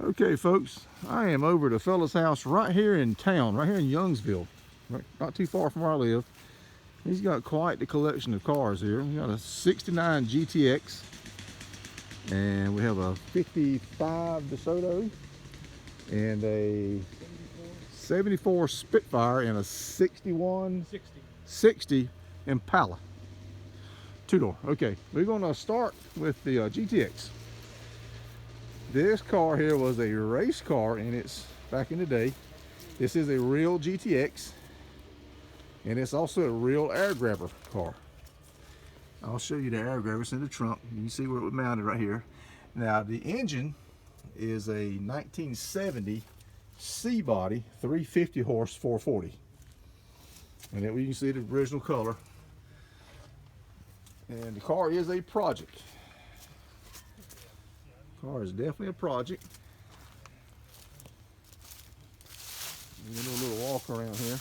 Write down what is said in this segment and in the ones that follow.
Okay, folks, I am over at a fella's house right here in town, right here in Youngsville, right, not too far from where I live. He's got quite the collection of cars here. We got a 69 GTX, and we have a 55 DeSoto, and a 74 Spitfire, and a 60 Impala. Two-door. Okay, we're going to start with the GTX. This car here was a race car back in the day. This is a real GTX, and it's also a real air grabber car. I'll show you the air grabber. It's in the trunk. You can see where it was mounted right here. Now the engine is a 1970 C-body 350 horse 440, and then you can see the original color. And the car is a project. Car is definitely a project. We're gonna do a little walk around here.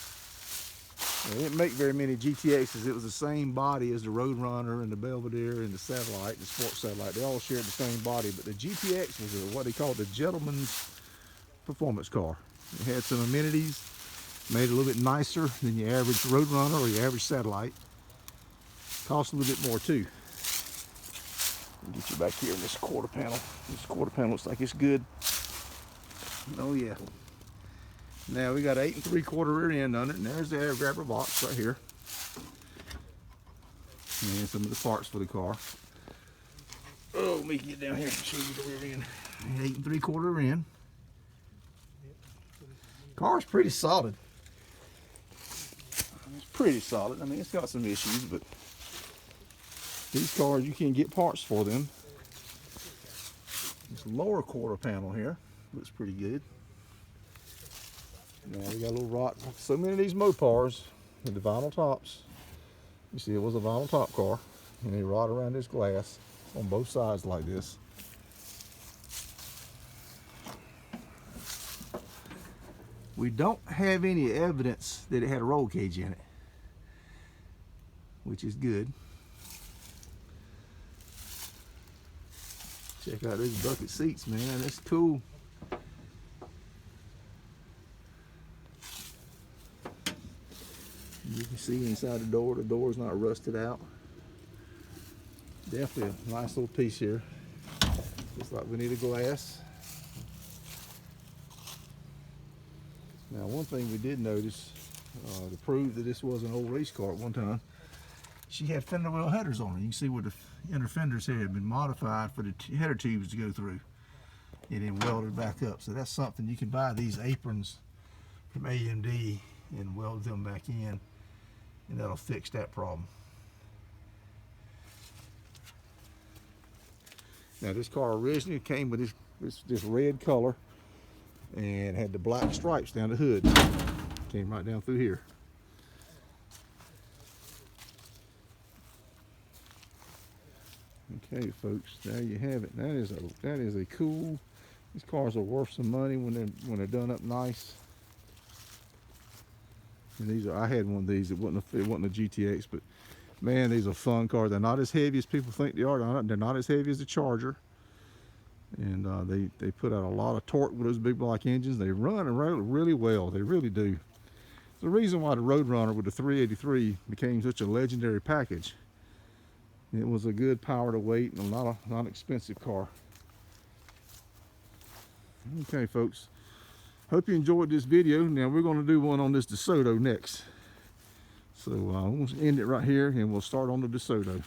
They didn't make very many GTXs. It was the same body as the Roadrunner and the Belvedere and the Satellite, the Sports Satellite. They all shared the same body, but the GTX was what they called the gentleman's performance car. It had some amenities, made it a little bit nicer than your average Roadrunner or your average Satellite. Cost a little bit more too. I'll get you back here in this quarter panel. This quarter panel looks like it's good. Oh yeah. Now we got 8 3/4 rear end on it, and there's the air grabber box right here. And some of the parts for the car. Oh, let me get down here and show you the rear end. 8 3/4 rear end. Car's pretty solid. It's pretty solid. I mean, it's got some issues, but these cars, you can get parts for them. This lower quarter panel here looks pretty good. Now we got a little rot. So many of these Mopars with the vinyl tops. You see, it was a vinyl top car, and they rot around this glass on both sides like this. We don't have any evidence that it had a roll cage in it, which is good. Check out these bucket seats, man. That's cool. You can see inside the door. The door's not rusted out. Definitely a nice little piece here. Looks like we need a glass. Now, one thing we did notice to prove that this was an old race car at one time, she had fender well headers on it. You can see where the inner fenders here had been modified for the header tubes to go through and then welded back up. So that's something you can buy these aprons from AMD and weld them back in, and that'll fix that problem. Now this car originally came with this red color and had the black stripes down the hood. Came right down through here. Okay, folks, there you have it. That is a cool. These cars are worth some money when they're done up nice. And I had one of these. It wasn't a GTX, but man, these are fun cars. They're not as heavy as people think they are. They're not as heavy as the Charger, and they put out a lot of torque with those big block engines. They run really well. They really do. It's the reason why the Roadrunner with the 383 became such a legendary package. It was a good power to weight and not an expensive car. Okay, folks. Hope you enjoyed this video. Now we're going to do one on this DeSoto next. So we'll end it right here, and we'll start on the DeSoto.